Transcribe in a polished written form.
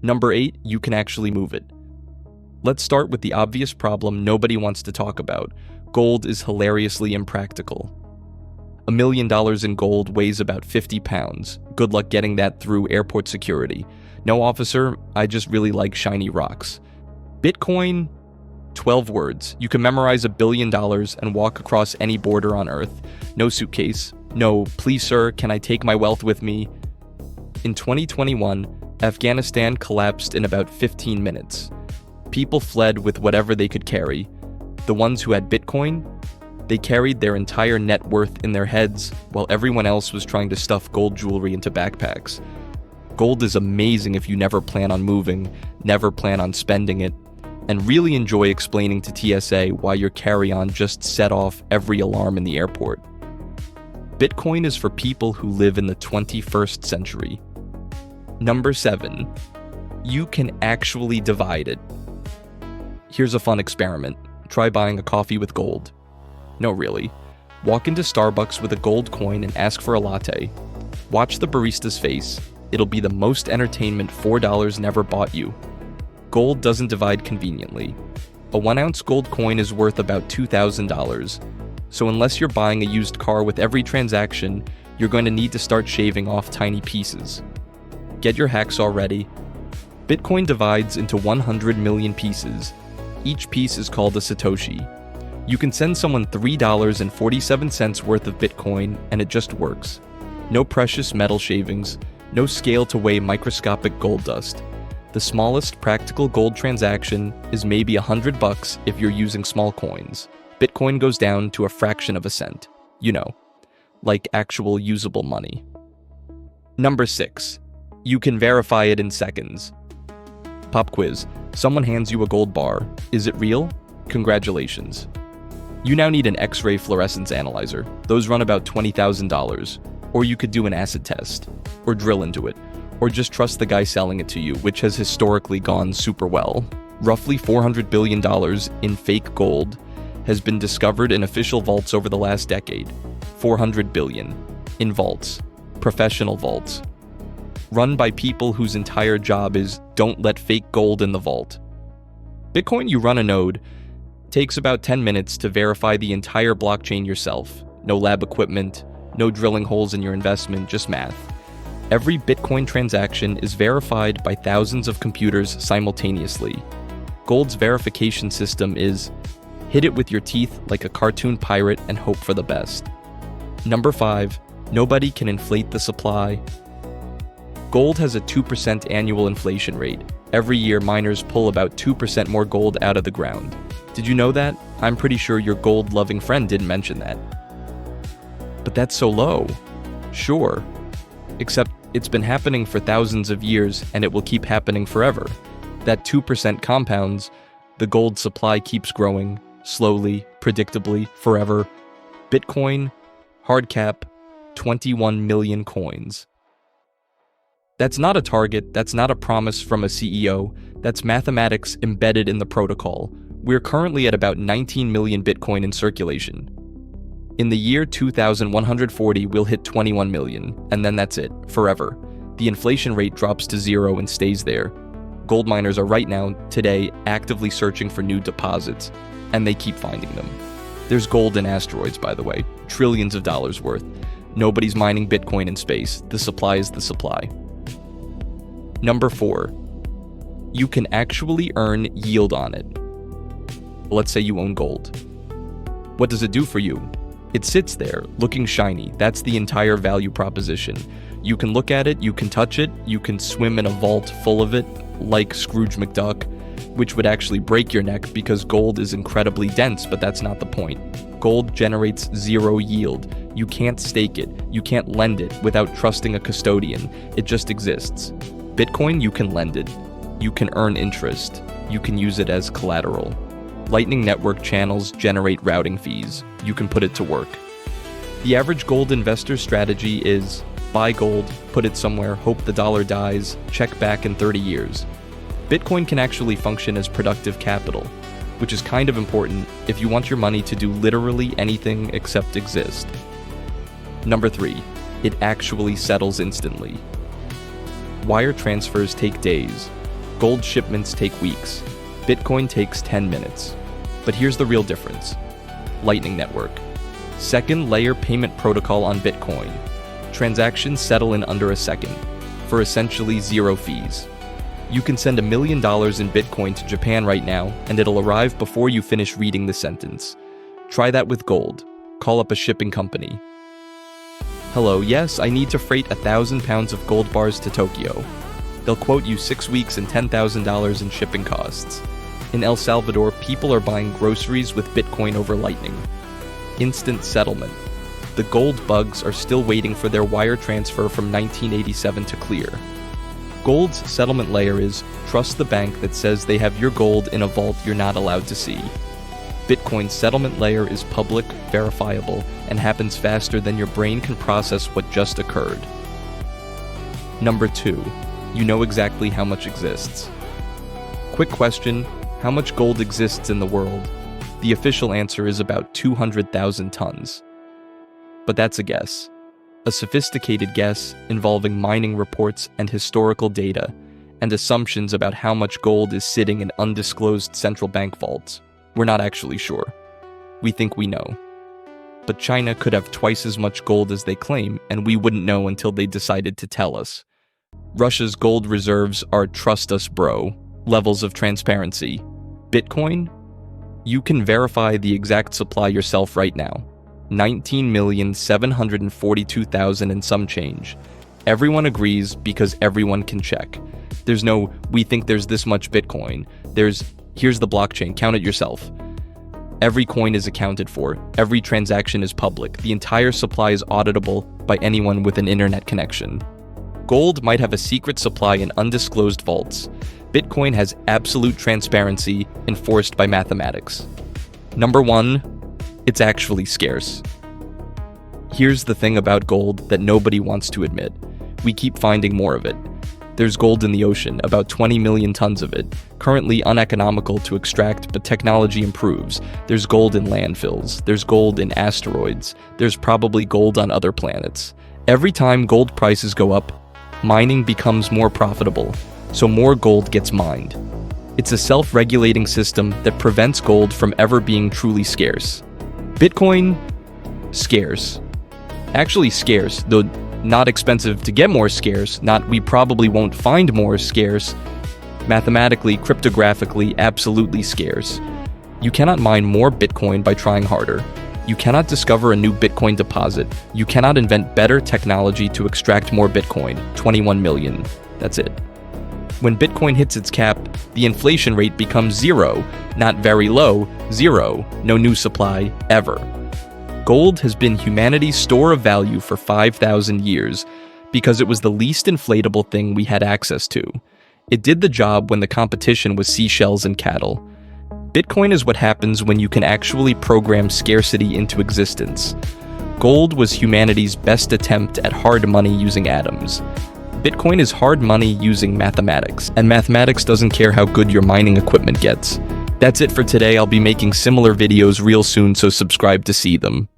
Number 8, you can actually move it. Let's start with the obvious problem nobody wants to talk about. Gold is hilariously impractical. $1 million in gold weighs about 50 pounds. Good luck getting that through airport security. No, officer, I just really like shiny rocks. Bitcoin? 12 words. You can memorize $1 billion and walk across any border on Earth. No suitcase. No, please sir, can I take my wealth with me? In 2021, Afghanistan collapsed in about 15 minutes. People fled with whatever they could carry. The ones who had Bitcoin, they carried their entire net worth in their heads, while everyone else was trying to stuff gold jewelry into backpacks. Gold is amazing if you never plan on moving, never plan on spending it, and really enjoy explaining to TSA why your carry-on just set off every alarm in the airport. Bitcoin is for people who live in the 21st century. Number 7, you can actually divide it. Here's a fun experiment. Try buying a coffee with gold. No, really. Walk into Starbucks with a gold coin and ask for a latte. Watch the barista's face. It'll be the most entertainment $4 never bought you. Gold doesn't divide conveniently. A 1-ounce gold coin is worth about $2,000. So unless you're buying a used car with every transaction, you're going to need to start shaving off tiny pieces. Get your hacksaw ready. Bitcoin divides into 100 million pieces. Each piece is called a Satoshi. You can send someone $3.47 worth of Bitcoin and it just works. No precious metal shavings, no scale to weigh microscopic gold dust. The smallest practical gold transaction is maybe $100 if you're using small coins. Bitcoin goes down to a fraction of a cent. You know, like actual usable money. Number 6, you can verify it in seconds. Pop quiz. Someone hands you a gold bar. Is it real? Congratulations. You now need an X-ray fluorescence analyzer. Those run about $20,000. Or you could do an acid test, or drill into it, or just trust the guy selling it to you, which has historically gone super well. Roughly $400 billion in fake gold has been discovered in official vaults over the last decade. 400 billion in vaults, professional vaults, run by people whose entire job is don't let fake gold in the vault. Bitcoin, you run a node, takes about 10 minutes to verify the entire blockchain yourself. No lab equipment, no drilling holes in your investment, just math. Every Bitcoin transaction is verified by thousands of computers simultaneously. Gold's verification system is hit it with your teeth like a cartoon pirate and hope for the best. Number 5, nobody can inflate the supply. Gold has a 2% annual inflation rate. Every year, miners pull about 2% more gold out of the ground. Did you know that? I'm pretty sure your gold-loving friend didn't mention that. But that's so low. Sure. Except it's been happening for thousands of years and it will keep happening forever. That 2% compounds, the gold supply keeps growing, slowly, predictably, forever. Bitcoin, hard cap, 21 million coins. That's not a target, that's not a promise from a CEO, that's mathematics embedded in the protocol. We're currently at about 19 million Bitcoin in circulation. In the year 2140, we'll hit 21 million, and then that's it, forever. The inflation rate drops to 0 and stays there. Gold miners are right now, today, actively searching for new deposits, and they keep finding them. There's gold in asteroids, by the way, trillions of dollars worth. Nobody's mining Bitcoin in space. The supply is the supply. Number 4, you can actually earn yield on it. Let's say you own gold. What does it do for you? It sits there, looking shiny. That's the entire value proposition. You can look at it, you can touch it, you can swim in a vault full of it, like Scrooge McDuck, which would actually break your neck because gold is incredibly dense, but that's not the point. Gold generates 0 yield. You can't stake it, you can't lend it without trusting a custodian. It just exists. Bitcoin, you can lend it. You can earn interest. You can use it as collateral. Lightning Network channels generate routing fees. You can put it to work. The average gold investor strategy is buy gold, put it somewhere, hope the dollar dies, check back in 30 years. Bitcoin can actually function as productive capital, which is kind of important if you want your money to do literally anything except exist. Number 3, it actually settles instantly. Wire transfers take days. Gold shipments take weeks. Bitcoin takes 10 minutes. But here's the real difference. Lightning Network. Second layer payment protocol on Bitcoin. Transactions settle in under a second, for essentially zero fees. You can send $1 million in Bitcoin to Japan right now, and it'll arrive before you finish reading the sentence. Try that with gold. Call up a shipping company. Hello, yes, I need to freight 1,000 pounds of gold bars to Tokyo. They'll quote you 6 weeks and $10,000 in shipping costs. In El Salvador, people are buying groceries with Bitcoin over Lightning. Instant settlement. The gold bugs are still waiting for their wire transfer from 1987 to clear. Gold's settlement layer is trust the bank that says they have your gold in a vault you're not allowed to see. Bitcoin's settlement layer is public, verifiable, and happens faster than your brain can process what just occurred. Number 2. You know exactly how much exists. Quick question, how much gold exists in the world? The official answer is about 200,000 tons. But that's a guess. A sophisticated guess involving mining reports and historical data, and assumptions about how much gold is sitting in undisclosed central bank vaults. We're not actually sure. We think we know. But China could have twice as much gold as they claim, and we wouldn't know until they decided to tell us. Russia's gold reserves are trust us bro levels of transparency. Bitcoin? You can verify the exact supply yourself right now. 19,742,000 and some change. Everyone agrees because everyone can check. There's no, we think there's this much Bitcoin. Here's the blockchain, count it yourself. Every coin is accounted for. Every transaction is public. The entire supply is auditable by anyone with an internet connection. Gold might have a secret supply in undisclosed vaults. Bitcoin has absolute transparency enforced by mathematics. Number 1, it's actually scarce. Here's the thing about gold that nobody wants to admit. We keep finding more of it. There's gold in the ocean, about 20 million tons of it, currently uneconomical to extract, but technology improves. There's gold in landfills. There's gold in asteroids. There's probably gold on other planets. Every time gold prices go up, mining becomes more profitable, so more gold gets mined. It's a self-regulating system that prevents gold from ever being truly scarce. Bitcoin? Scarce. Actually scarce, though not expensive to get more scarce, not we probably won't find more scarce. Mathematically, cryptographically, absolutely scarce. You cannot mine more Bitcoin by trying harder. You cannot discover a new Bitcoin deposit. You cannot invent better technology to extract more Bitcoin. 21 million. That's it. When Bitcoin hits its cap, the inflation rate becomes 0, not very low, 0, no new supply, ever. Gold has been humanity's store of value for 5,000 years because it was the least inflatable thing we had access to. It did the job when the competition was seashells and cattle. Bitcoin is what happens when you can actually program scarcity into existence. Gold was humanity's best attempt at hard money using atoms. Bitcoin is hard money using mathematics, and mathematics doesn't care how good your mining equipment gets. That's it for today. I'll be making similar videos real soon, so subscribe to see them.